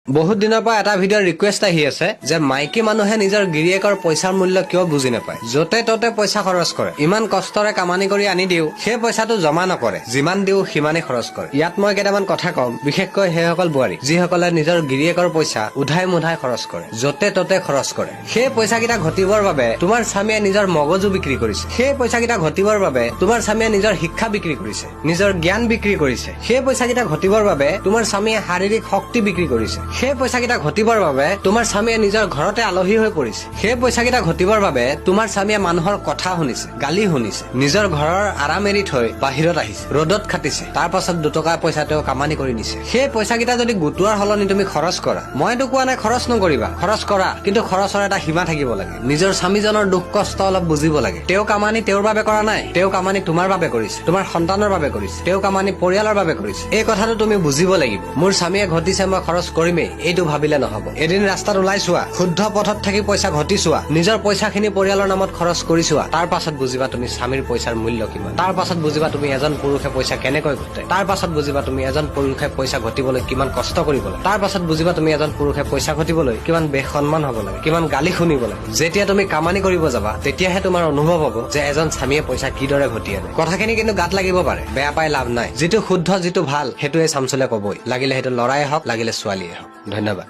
বহুত দিনৰ পৰা এটা ভিডিঅ'ৰ ৰিকুৱেষ্ট আহি আছে যে মাইকী মানুহে নিজৰ গিৰিয়েকৰ পইচাৰ মূল্য কিয় বুজি নাপায়, য'তে ত'তে পইচা খৰচ কৰে। ইমান কষ্টৰে কামানি কৰি আনি দিও, সেই পইচাটো জমা নকৰে, যিমান দিও সিমানে খৰচ কৰে। ইয়াত মই কেইটামান কথা কম, বিশেষকৈ সেইসকল বোৱাৰী যিসকলে নিজৰ গিৰিয়েকৰ পইচা উধাই মুধাই খৰচ কৰে, য'তে ত'তে খৰচ কৰে। সেই পইচা কেইটা ঘটিবৰ বাবে তোমাৰ স্বামীয়ে নিজৰ মগজু বিক্ৰী কৰিছে। সেই পইচা কেইটা ঘটিবৰ বাবে তোমাৰ স্বামীয়ে নিজৰ শিক্ষা বিক্ৰী কৰিছে, নিজৰ জ্ঞান বিক্ৰী কৰিছে। সেই পইচা কেইটা ঘটিবৰ বাবে তোমাৰ স্বামীয়ে শাৰীৰিক শক্তি বিক্ৰী কৰিছে। সেই পইচা কেইটা ঘটিবৰ বাবে তোমাৰ স্বামীয়ে নিজৰ ঘৰতে আলহী হৈ পৰিছে। সেই পইচা কেইটা ঘটিবৰ বাবে তোমাৰ স্বামীয়ে মানুহৰ কথা শুনিছে, গালি শুনিছে, নিজৰ ঘৰৰ আৰাম এৰি থৈ বাহিৰত আহিছে, ৰ'দত খাটিছে, তাৰ পাছত 2 টকা পইচা তেওঁ কামানি কৰি নিছে। সেই পইচা কেইটা যদি গোটোৱাৰ সলনি তুমি খৰচ কৰা, মইতো কোৱা নাই খৰচ নকৰিবা, খৰচ কৰা, কিন্তু খৰচৰ এটা সীমা থাকিব লাগে। নিজৰ স্বামীজনৰ দুখ কষ্ট অলপ বুজিব লাগে। তেওঁ কামানি তেওঁৰ বাবে কৰা নাই, তেওঁ কামানি তোমাৰ বাবে কৰিছে, তোমাৰ সন্তানৰ বাবে কৰিছে, তেওঁ কামানি পৰিয়ালৰ বাবে কৰিছে। এই কথাটো তুমি বুজিব লাগিব। মোৰ স্বামীয়ে ঘটিছে, মই খৰচ কৰিমেই, এইটো ভাবিলে নহব। এদিন ৰাস্তাত ওলাই চোৱা, শুদ্ধ পথত থাকি পইচা ঘটি চোৱা, নিজৰ পইচাখিনি পৰিয়ালৰ নামত খৰচ কৰি চোৱা, তাৰ পাছত বুজিবা তুমি স্বামীৰ পইচাৰ মূল্য কিমান। তাৰ পাছত বুজিবা তুমি এজন পুৰুষে পইচা কেনেকৈ ঘটে। তাৰ পাছত বুজিবা তুমি এজন পুৰুষে পইচা ঘটিবলৈ কিমান কষ্ট কৰিব লাগে। তাৰ পাছত বুজিবা তুমি এজন পুৰুষে পইচা ঘটিবলৈ কিমান বেসন্মান হব লাগে, কিমান গালি শুনিব লাগে। যেতিয়া তুমি কামানি কৰিব যাবা, তেতিয়াহে তোমাৰ অনুভৱ হব যে এজন স্বামীয়ে পইচা কিদৰে ঘটি আনে। কথাখিনি কিন্তু গাত লাগিব পাৰে, বেয়া পাই লাভ নাই। যিটো শুদ্ধ, যিটো ভাল, সেইটোৱে চামচুলে কবই, লাগিলে সেইটো লৰাই হওক, লাগিলে ছোৱালীয়ে হওক। ধন্যবাদ।